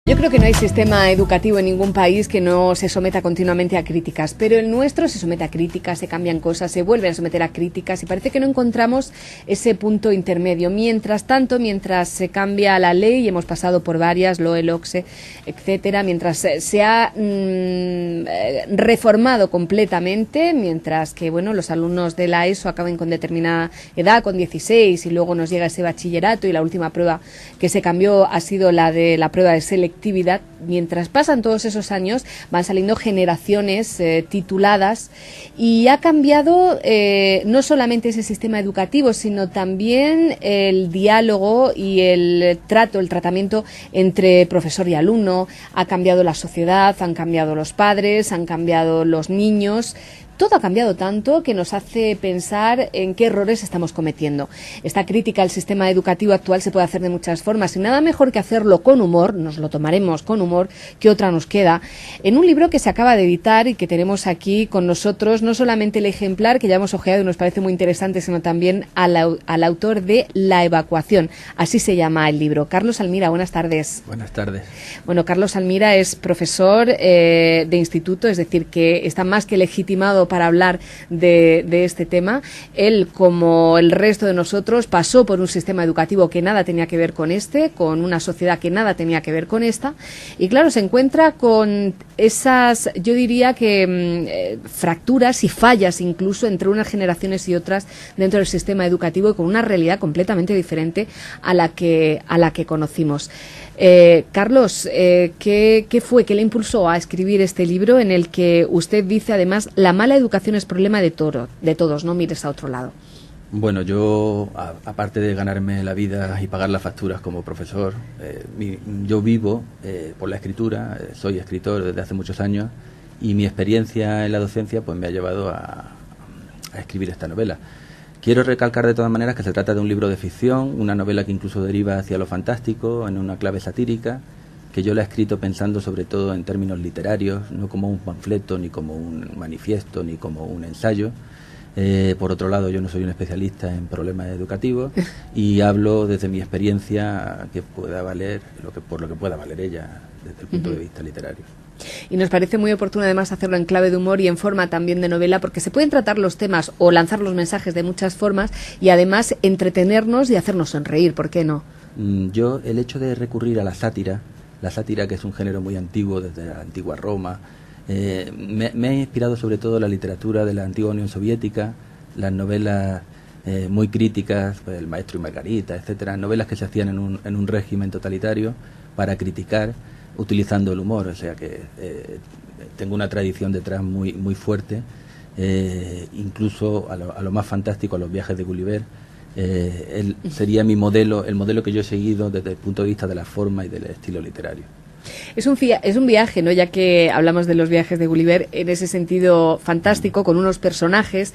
Yo creo que no hay sistema educativo en ningún país que no se someta continuamente a críticas, pero el nuestro se somete a críticas, se cambian cosas, se vuelven a someter a críticas y parece que no encontramos ese punto intermedio. Mientras tanto, mientras se cambia la ley, y hemos pasado por varias, LOE, LOCSE, etcétera, mientras se ha reformado completamente, mientras que bueno, los alumnos de la ESO acaben con determinada edad, con 16, y luego nos llega ese bachillerato y la última prueba que se cambió ha sido la de la prueba de selectividad. Mientras pasan todos esos años van saliendo generaciones tituladas y ha cambiado no solamente ese sistema educativo, sino también el diálogo y el tratamiento entre profesor y alumno. Ha cambiado la sociedad, han cambiado los padres, han cambiado los niños. Todo ha cambiado tanto que nos hace pensar en qué errores estamos cometiendo. Esta crítica al sistema educativo actual se puede hacer de muchas formas y nada mejor que hacerlo con humor, nos lo tomaremos con humor, que otra nos queda, en un libro que se acaba de editar y que tenemos aquí con nosotros, no solamente el ejemplar que ya hemos ojeado y nos parece muy interesante, sino también al autor de La evacuación. Así se llama el libro. Carlos Almira, buenas tardes. Buenas tardes. Bueno, Carlos Almira es profesor de instituto, es decir, que está más que legitimado para hablar de este tema. Él, como el resto de nosotros, pasó por un sistema educativo que nada tenía que ver con con una sociedad que nada tenía que ver con esta, y claro, se encuentra con esas, yo diría que fracturas y fallas incluso entre unas generaciones y otras dentro del sistema educativo y con una realidad completamente diferente a la que conocimos. Carlos, ¿qué fue que le impulsó a escribir este libro en el que usted dice además la mala educación es problema de todos, no mires a otro lado? Bueno, yo, aparte de ganarme la vida y pagar las facturas como profesor, yo vivo por la escritura, soy escritor desde hace muchos años y mi experiencia en la docencia pues me ha llevado a escribir esta novela. Quiero recalcar de todas maneras que se trata de un libro de ficción, una novela que incluso deriva hacia lo fantástico, en una clave satírica, que yo la he escrito pensando sobre todo en términos literarios, no como un panfleto, ni como un manifiesto, ni como un ensayo. Por otro lado, yo no soy un especialista en problemas educativos y hablo desde mi experiencia que pueda valer, por lo que pueda valer ella desde el punto de vista literario. Y nos parece muy oportuno además hacerlo en clave de humor y en forma también de novela, porque se pueden tratar los temas o lanzar los mensajes de muchas formas y además entretenernos y hacernos sonreír, ¿por qué no? Yo, el hecho de recurrir a la sátira que es un género muy antiguo desde la antigua Roma, me ha inspirado sobre todo la literatura de la antigua Unión Soviética, las novelas muy críticas, pues, El maestro y Margarita, etcétera, novelas que se hacían en un régimen totalitario para criticar utilizando el humor, o sea que tengo una tradición detrás muy muy fuerte, incluso a lo más fantástico, a los viajes de Gulliver. Él sería mi modelo, el modelo que yo he seguido desde el punto de vista de la forma y del estilo literario. Es un viaje, ¿no? Ya que hablamos de los viajes de Gulliver, en ese sentido fantástico, con unos personajes,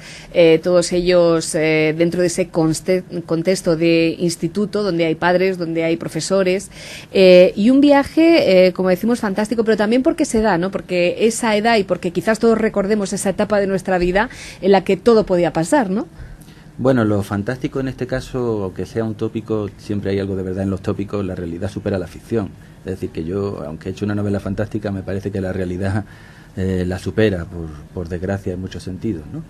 todos ellos dentro de ese contexto de instituto, donde hay padres, donde hay profesores, y un viaje, como decimos, fantástico, pero también porque se da, ¿no? Porque esa edad y porque quizás todos recordemos esa etapa de nuestra vida en la que todo podía pasar, ¿no? Bueno, lo fantástico en este caso, aunque sea un tópico, siempre hay algo de verdad en los tópicos, la realidad supera la ficción. Es decir, que yo, aunque he hecho una novela fantástica, me parece que la realidad la supera, por desgracia, en muchos sentidos, ¿no?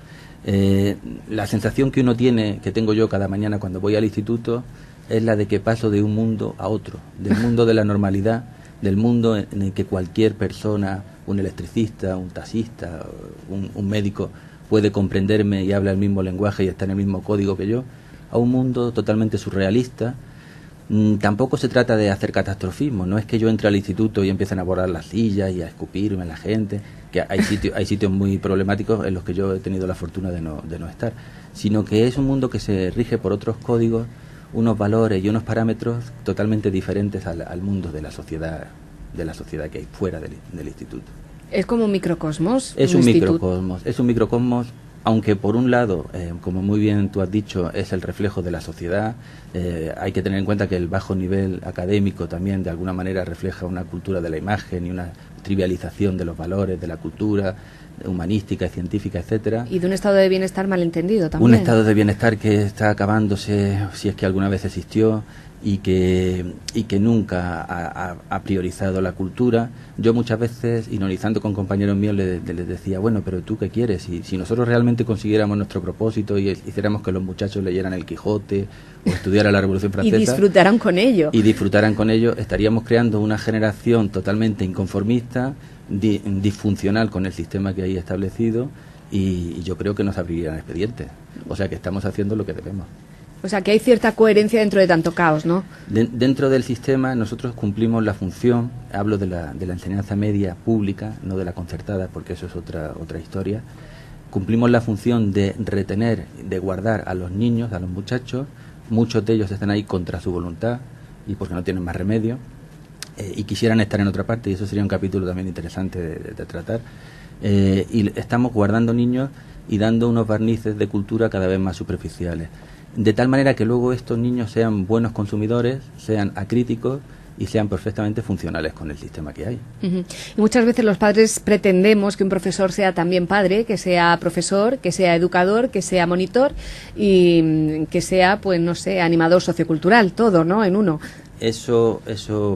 La sensación que uno tiene, que tengo yo cada mañana cuando voy al instituto, es la de que paso de un mundo a otro, del mundo de la normalidad, del mundo en el que cualquier persona, un electricista, un taxista, un médico, puede comprenderme y habla el mismo lenguaje y está en el mismo código que yo, a un mundo totalmente surrealista. Tampoco se trata de hacer catastrofismo, no es que yo entre al instituto y empiecen a borrar las sillas y a escupirme a la gente, que hay sitios muy problemáticos en los que yo he tenido la fortuna de no estar, sino que es un mundo que se rige por otros códigos, unos valores y unos parámetros totalmente diferentes al mundo de la sociedad que hay fuera del instituto. Es como un microcosmos. Es un microcosmos, aunque por un lado, como muy bien tú has dicho, es el reflejo de la sociedad. Hay que tener en cuenta que el bajo nivel académico también de alguna manera refleja una cultura de la imagen y una trivialización de los valores, de la cultura, humanística, científica, etcétera. Y de un estado de bienestar malentendido también. Un estado de bienestar que está acabándose, si es que alguna vez existió, y que nunca ha priorizado la cultura. Yo muchas veces, ironizando con compañeros míos, les decía, bueno, pero ¿tú qué quieres? Y si nosotros realmente consiguiéramos nuestro propósito y hiciéramos que los muchachos leyeran el Quijote o estudiaran la Revolución Francesa... Y disfrutaran con ello. Y disfrutaran con ello, estaríamos creando una generación totalmente inconformista, disfuncional con el sistema que hay establecido, y yo creo que nos abrirían expedientes. O sea que estamos haciendo lo que debemos. O sea, que hay cierta coherencia dentro de tanto caos, ¿no? Dentro del sistema nosotros cumplimos la función, hablo de la enseñanza media pública, no de la concertada, porque eso es otra historia. Cumplimos la función de retener, de guardar a los niños, a los muchachos. Muchos de ellos están ahí contra su voluntad y porque no tienen más remedio, y quisieran estar en otra parte, y eso sería un capítulo también interesante de tratar. Y estamos guardando niños y dando unos barnices de cultura cada vez más superficiales, de tal manera que luego estos niños sean buenos consumidores, sean acríticos y sean perfectamente funcionales con el sistema que hay. Y muchas veces los padres pretendemos que un profesor sea también padre, que sea profesor, que sea educador, que sea monitor y que sea, pues no sé, animador sociocultural, todo, ¿no?, en uno. Eso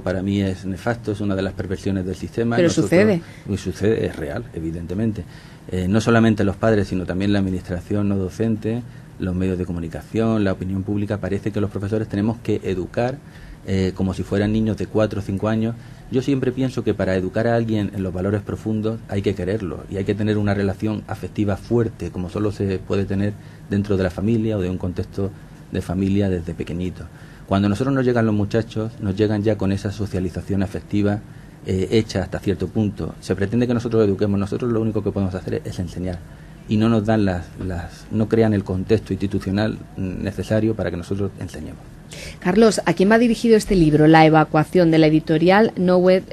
para mí es nefasto, es una de las perversiones del sistema. Pero sucede. Sucede, es real, evidentemente. No solamente los padres, sino también la administración no docente, los medios de comunicación, la opinión pública. Parece que los profesores tenemos que educar como si fueran niños de 4 o 5 años. Yo siempre pienso que para educar a alguien en los valores profundos hay que quererlo y hay que tener una relación afectiva fuerte, como solo se puede tener dentro de la familia o de un contexto de familia desde pequeñito. Cuando a nosotros nos llegan los muchachos, nos llegan ya con esa socialización afectiva hecha hasta cierto punto. Se pretende que nosotros eduquemos, nosotros lo único que podemos hacer es enseñar. Y no nos dan no crean el contexto institucional necesario para que nosotros enseñemos. Carlos, ¿a quién va dirigido este libro? La evacuación, de la editorial Knoweth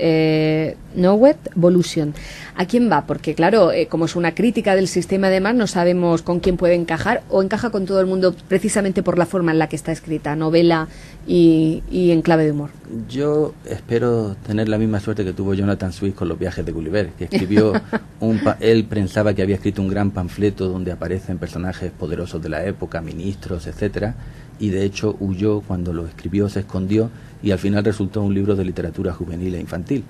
Volution. ¿A quién va? Porque claro, como es una crítica del sistema, además no sabemos con quién puede encajar, o encaja con todo el mundo precisamente por la forma en la que está escrita, novela y en clave de humor. Yo espero tener la misma suerte que tuvo Jonathan Swift con los viajes de Gulliver, que escribió él pensaba que había escrito un gran panfleto donde aparecen personajes poderosos de la época, ministros, etcétera, y de hecho huyó cuando lo escribió, se escondió, y al final resultó un libro de literatura juvenil e infantil.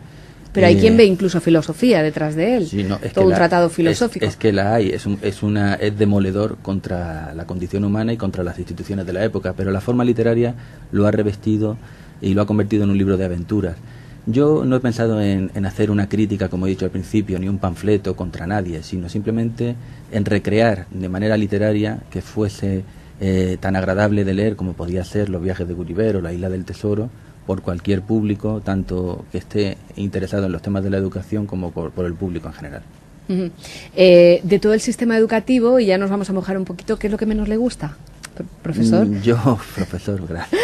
Pero hay quien ve incluso filosofía detrás de él, sí, no, es todo un tratado filosófico. Es que la hay, es demoledor contra la condición humana y contra las instituciones de la época, pero la forma literaria lo ha revestido y lo ha convertido en un libro de aventuras. Yo no he pensado en hacer una crítica, como he dicho al principio, ni un panfleto contra nadie, sino simplemente en recrear de manera literaria que fuese tan agradable de leer como podía ser Los viajes de Gulliver o La isla del tesoro, por cualquier público, tanto que esté interesado en los temas de la educación como por el público en general. De todo el sistema educativo, y ya nos vamos a mojar un poquito, ¿qué es lo que menos le gusta, profesor? Profesor, gracias.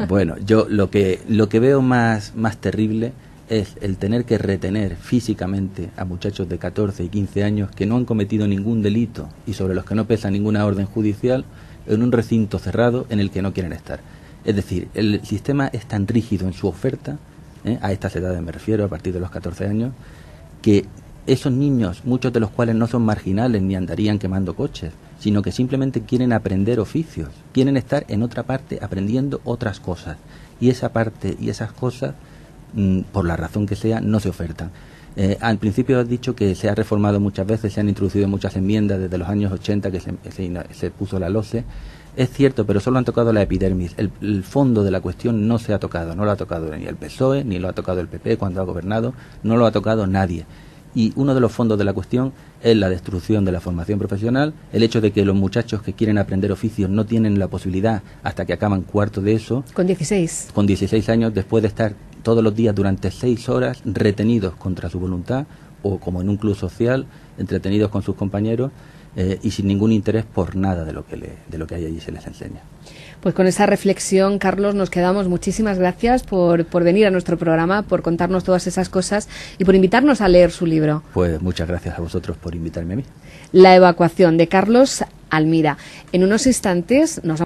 Bueno, yo lo que veo más terrible es el tener que retener físicamente a muchachos de 14 y 15 años que no han cometido ningún delito y sobre los que no pesa ninguna orden judicial en un recinto cerrado en el que no quieren estar. Es decir, el sistema es tan rígido en su oferta, a estas edades me refiero, a partir de los 14 años, que esos niños, muchos de los cuales no son marginales ni andarían quemando coches, sino que simplemente quieren aprender oficios, quieren estar en otra parte aprendiendo otras cosas. Y esa parte y esas cosas, por la razón que sea, no se ofertan. Al principio has dicho que se ha reformado muchas veces, se han introducido muchas enmiendas desde los años 80 que se puso la LOCE. Es cierto, pero solo han tocado la epidermis. El fondo de la cuestión no se ha tocado. No lo ha tocado ni el PSOE, ni lo ha tocado el PP cuando ha gobernado. No lo ha tocado nadie. Y uno de los fondos de la cuestión es la destrucción de la formación profesional, el hecho de que los muchachos que quieren aprender oficios no tienen la posibilidad hasta que acaban cuarto de eso. Con 16. Con 16 años, después de estar todos los días durante 6 horas retenidos contra su voluntad, o como en un club social, entretenidos con sus compañeros, y sin ningún interés por nada de lo que hay allí se les enseña. Pues con esa reflexión, Carlos, nos quedamos. Muchísimas gracias por venir a nuestro programa, por contarnos todas esas cosas y por invitarnos a leer su libro. Pues muchas gracias a vosotros por invitarme a mí. La evacuación, de Carlos Almira. En unos instantes nos